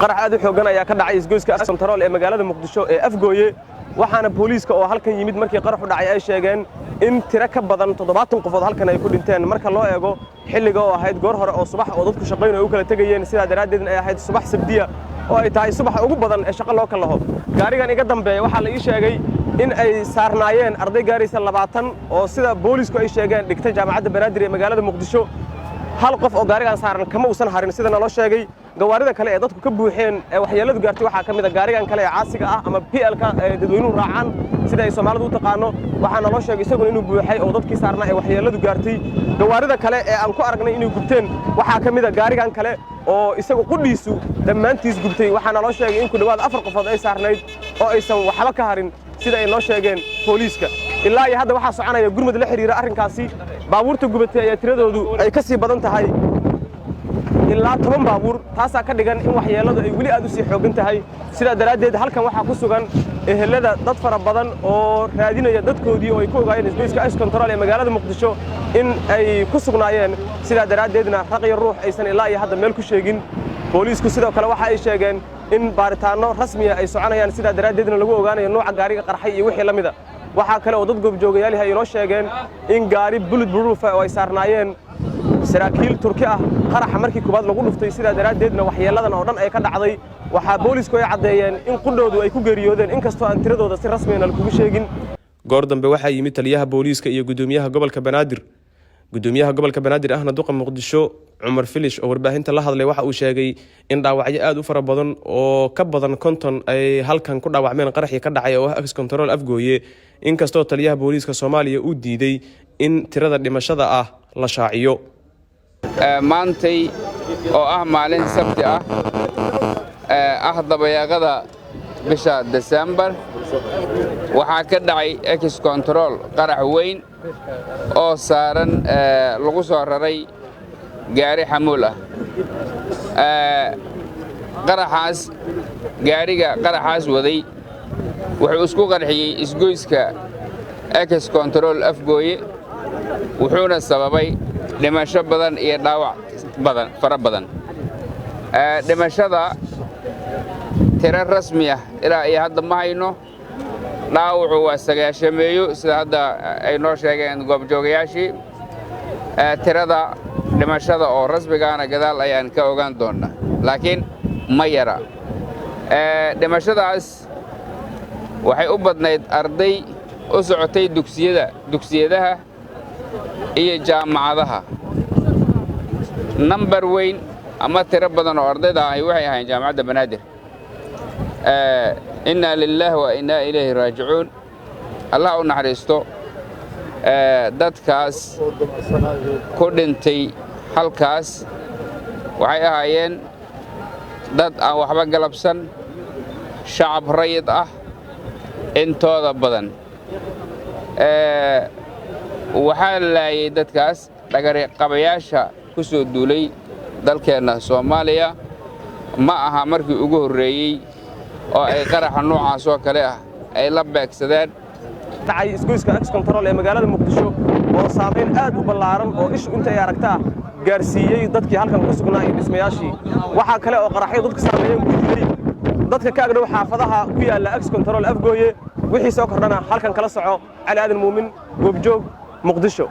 qarax aad u xoogan ayaa ka dhacay isgoyska Control ee magaalada Muqdisho ee Afgooye waxaana booliiska oo halkan yimid markii qaraxu dhacay ay sheegeen in tiro ka badan 70 qofood halkan ay ku dhinteen marka loo eego xilliga oo ahayd goor hore oo subax oo dadku shaqeynay u kala tagayeen sida daraadeedna ay ahayd subax sabdiya oo ay tahay subax ugu badan ee shaqo loo kala laho gaarigan iga dambeeyay waxa la ii sheegay in ay saarnaayeen arday gaaraysa 20 oo sida booliisku ay sheegeen dhigtay jaamacadda Banaadir ee magaalada Muqdisho hal qof oo gaarigan saaran kama uusan harin sida naloo sheegay gawaarida kale ee dadku ka buuxeen ee waxyeeladu gaartay waxa kamid ah gaarigan kale ee caasiga ah ama PL-ka ee dadweynuhu raacaan sida ay Soomaalidu u taqaano waxa naloo sheegay isagoo inuu buuxay oo dadkii saarnaa ee waxyeeladu gaartay gawaarida kale ee aan ku aragnay inay gubteen waxa kamid ah gaarigan kale oo isagu qudhiisu dhammaantiis gubtay waxa naloo sheegay in ku dhawaad 4 qofood ay saarnayd oo aysan waxba ka harin sida ay noo sheegeen booliiska ilaa iyo hadda waxa soconaya gurmad la xiriira arrinkaasi baabuurta gubatay ayaa tiradoodu ay ka sii badan tahay ilaa 10 baabuur taasa ka dhigan in waxyeeladu ay wali aad u sii xoogan tahay sida daraadeed halkan waxa ku sugan ehelada dad fara badan oo raadinaya dadkoodii oo ay ku ogaayeen isgoyska Control ee magaalada Muqdisho in ay ku sugnaayeen sida daraadeedna raqiyo ruux aysan ilaa iyo hadda meel ku sheegin booliisku sidoo kale waxa ay sheegeen in baaritaano rasmi ah ay soconayaan sida daraadeedna lagu ogaanayo nooca gaariga qarxay iyo wixii lamida waxa kale oo dad goobjoogayaal ay inoo sheegeen in gaari bulletproof oo ay saarnaayeen saraakiil Turki ah qaraxa markii koobaad lagu dhuftay sida daraadeedna waxyeeladan oo dhan ay ka dhacday waxa booliisku ay cadeeyeen in qudhoodu ay ku geeriyoodeen inkastoo aan tiradooda si rasmi ah lagu sheegin goor dambe waxa yimid taliyaha booliiska iyo gudoomiyaha gobolka Banaadir ahna duqa Muqdisho Umar Filish oo warbaahinta la hadlay waxa uu sheegay in dhaawacyo aad u fara badan oo ka badan 50 ay halkan ku dhaawacmeen qaraxii ka dhacay oo Control Afgooye inkastoo taliyaha booliiska Soomaaliya uu diiday in tirada dhimashada ah la shaaciyo maantay oo ah maalin sabti ah dabayaaqada bisha December waxa ka dhacay Control qarax weyn oo saaran lagu soo raray gaari xamuul ah qaraxaas waday wuxuu isku qarxiyay isgoyska Control Afgooye wuxuuna sababay dhimasho badan iyo dhaawac fara badan dhimashada tiro rasmi ah ilaa iyo hadda ma hayno dhaawacu waa 9 sida hadda ay noo sheegeen goobjoogayaashii tirada dhimashada oo rasmigaana gadaal ayaan ka ogaan doonaa laakiin ma yara dhimashadaas waxay u badnayd arday u socotay dugsiyadaha iyo jaamacadaha number weyn ama tiro badan oo ardayda ah waxay ahayn jaamacadda Banaadir inna lillahi wa inna ilayhi raaji'uun Allah u naxariisto dadkaas ku dhintay halkaas waxay ahaayeen dad aan waxba galabsan shacab rayid ah intooda badan waxaa laayay dadkaas dhagare qabayaasha ku soo duulay dalkeena Soomaaliya ma aha markii ugu horeeyay oo ay qaraxa noocaas oo kale ah ay la beegsadeen dhacay isgoyska Control ee magaalada Muqdisho oo saameyn aad u ballaaran oo ishu inta ay aragtaa gaarsiiyay dadkii halkan ku sugnaa iyo dhismayaashii waxa kale oo qaraxyo dadka saameeyeen ku jiray dadka ka agdhow xaafadaha ku yaala Control Afgooye wixii soo kordhana halkan kala soco Ali Aadan Muumin goobjoog Muqdisho